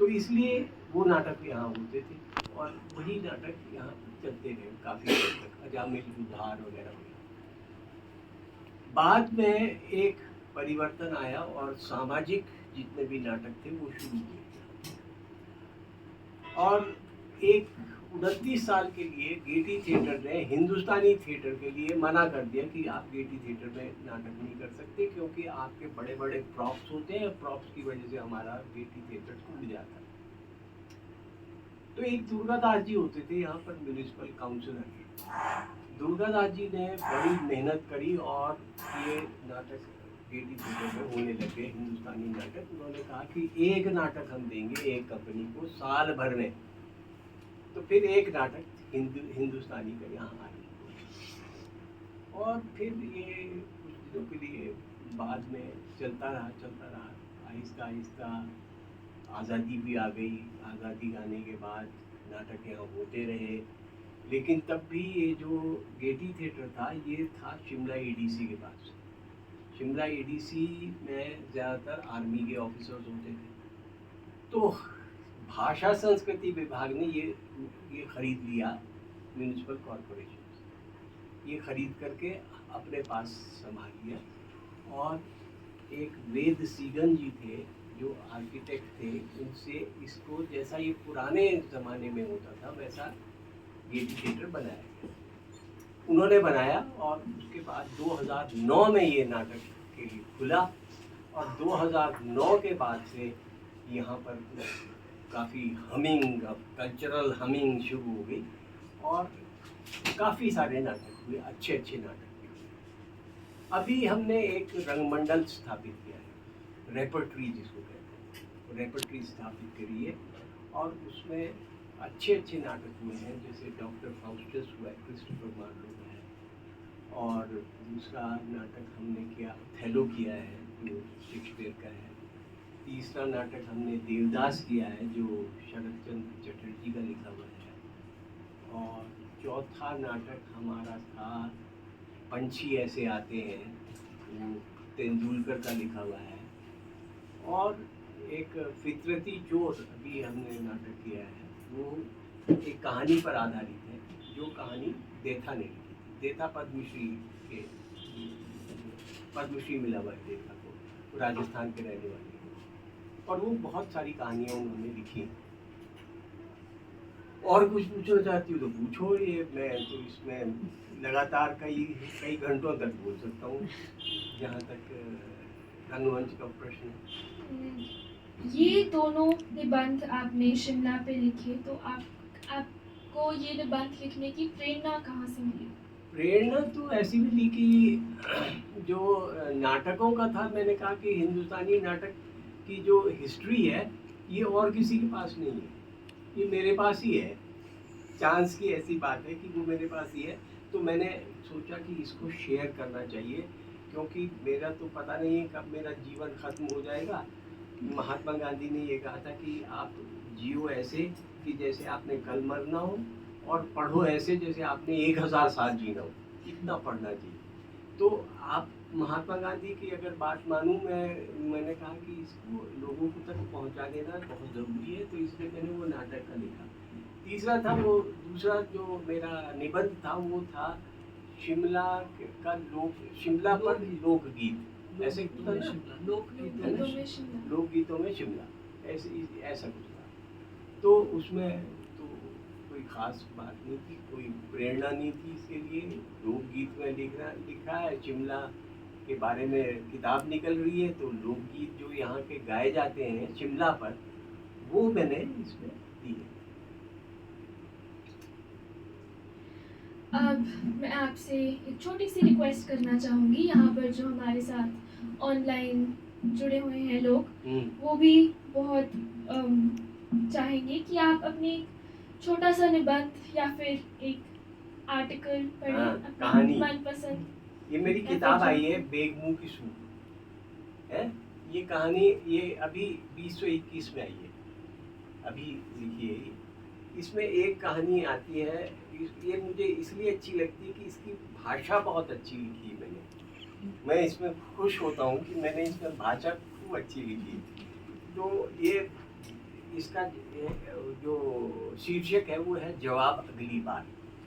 तो इसलिए वो नाटक यहाँ होते थे और वही नाटक यहाँ चलते रहे काफ़ी देर तक, अजामिल उद्धार वगैरह वगैरह। बाद में एक परिवर्तन आया और सामाजिक जितने भी नाटक थे वो शुरू हुए और एक 29 साल के लिए गेटी थिएटर ने हिंदुस्तानी थिएटर के लिए मना कर दिया कि आप गेटी थिएटर में नाटक नहीं कर सकते क्योंकि आपके बड़े बड़े प्रॉप्स होते हैं, प्रॉप्स की वजह से हमारा गेटी थिएटर टूट जाता है। तो एक दुर्गादास जी होते थे यहाँ पर म्यूनिसिपल काउंसिलर। दुर्गादास जी ने बड़ी मेहनत करी और ये नाटक गेटी थिएटर में होने लगे, हिंदुस्तानी नाटक। उन्होंने कहा कि एक नाटक हम देंगे एक कंपनी को साल भर में। तो फिर एक नाटक हिंदुस्तानी का यहाँ आया और फिर ये कुछ दिनों के लिए बाद में चलता रहा। आहिस्ता आहिस्ता आज़ादी भी आ गई, आज़ादी आने के बाद नाटक यहाँ होते रहे। लेकिन तब भी ये जो गेटी थिएटर था ये था शिमला एडीसी के पास। शिमला एडीसी में ज़्यादातर आर्मी के ऑफिसर्स होते थे। तो भाषा संस्कृति विभाग ने ये खरीद लिया म्यूनिसिपल कॉरपोरेशन से। ये खरीद करके अपने पास संभाल लिया और एक वेद सीगन जी थे जो आर्किटेक्ट थे, उनसे इसको जैसा ये पुराने ज़माने में होता था वैसा गेटी थिएटर बनाया गया। उन्होंने बनाया और उसके बाद 2009 में ये नाटक के लिए खुला और 2009 के बाद से यहाँ पर काफ़ी हमिंग, कल्चरल हमिंग शुरू हो गई और काफ़ी सारे नाटक हुए, अच्छे अच्छे नाटक हुए। अभी हमने एक रंगमंडल स्थापित किया है, रेपर्टरी जिसको कहते हैं, रेपर्टरी स्थापित करी है और उसमें अच्छे अच्छे नाटक हुए हैं। जैसे डॉक्टर फाउस्टस हुआ है, क्रिस्टोफर मार्लोव है, और दूसरा नाटक हमने किया थैलो किया है जो शेक्सपियर का है। तीसरा नाटक हमने देवदास किया है जो शरद चंद्र चटर्जी का लिखा हुआ है। और चौथा नाटक हमारा था पंछी ऐसे आते हैं, वो तेंदुलकर का लिखा हुआ है। और एक फितरती चोर अभी हमने नाटक किया है, वो एक कहानी पर आधारित है जो कहानी देथा ने लिखी थी। देथा पद्मश्री मिला हुआ है देथा को, वो राजस्थान के रहने वाले हैं और वो बहुत सारी कहानियाँ उन्होंने लिखी। और कुछ पूछना चाहती हूँ तो पूछो, ये मैं तो इसमें लगातार कई घंटों तक बोल सकता हूँ जहाँ तक रंगमंच का प्रश्न है। ये दोनों निबंध आपने शिमला पे लिखे, तो आपको ये निबंध लिखने की प्रेरणा कहाँ से मिली? प्रेरणा तो ऐसी मिली कि जो नाटकों का था, मैंने कहा कि हिंदुस्तानी नाटक की जो हिस्ट्री है ये और किसी के पास नहीं है, ये मेरे पास ही है। चांस की ऐसी बात है कि वो मेरे पास ही है। तो मैंने सोचा कि इसको शेयर करना चाहिए क्योंकि मेरा तो पता नहीं है कब मेरा जीवन खत्म हो जाएगा। महात्मा गांधी ने ये कहा था कि आप जियो ऐसे कि जैसे आपने कल मरना हो और पढ़ो ऐसे जैसे आपने 1000 साल जीना हो। इतना पढ़ना चाहिए। तो आप महात्मा गांधी की अगर बात मानूं, मैंने कहा कि इसको लोगों को तक पहुंचा देना बहुत ज़रूरी है, तो इसलिए मैंने वो नाटक का लिखा। तीसरा था वो, दूसरा जो मेरा निबंध था वो था शिमला का शिमला पर लोकगीत, ऐसे कुछ था ना, लोकगीतों में शिमला, ऐसा कुछ था। तो उसमें तो कोई खास बात नहीं थी, कोई प्रेरणा नहीं थी इसके लिए। लोकगीत में लिखा है, शिमला के बारे में किताब निकल रही है, तो लोकगीत जो यहाँ के गाए जाते हैं शिमला पर वो मैंने इसमें दिए। अब मैं आपसे एक छोटी सी रिक्वेस्ट करना चाहूँगी, यहाँ पर जो हमारे साथ ऑनलाइन जुड़े हुए हैं लोग, वो भी बहुत चाहेंगे कि आप अपने छोटा सा निबंध या फिर एक आर्टिकल पढ़ें, कहानी मनपसंद। ये मेरी किताब आई है बेगमू की सूप है, ये कहानी ये अभी 2021 में आई है, अभी लिखी है। इसमें एक कहानी आती है, ये मुझे इसलिए अच्छी लगती है कि इसकी भाषा बहुत अच्छी लिखी है मैंने। मैं इसमें खुश होता हूँ कि मैंने इसमें भाषा खूब अच्छी लिखी। तो ये इसका जो शीर्षक है वो है जवाब अगली बार।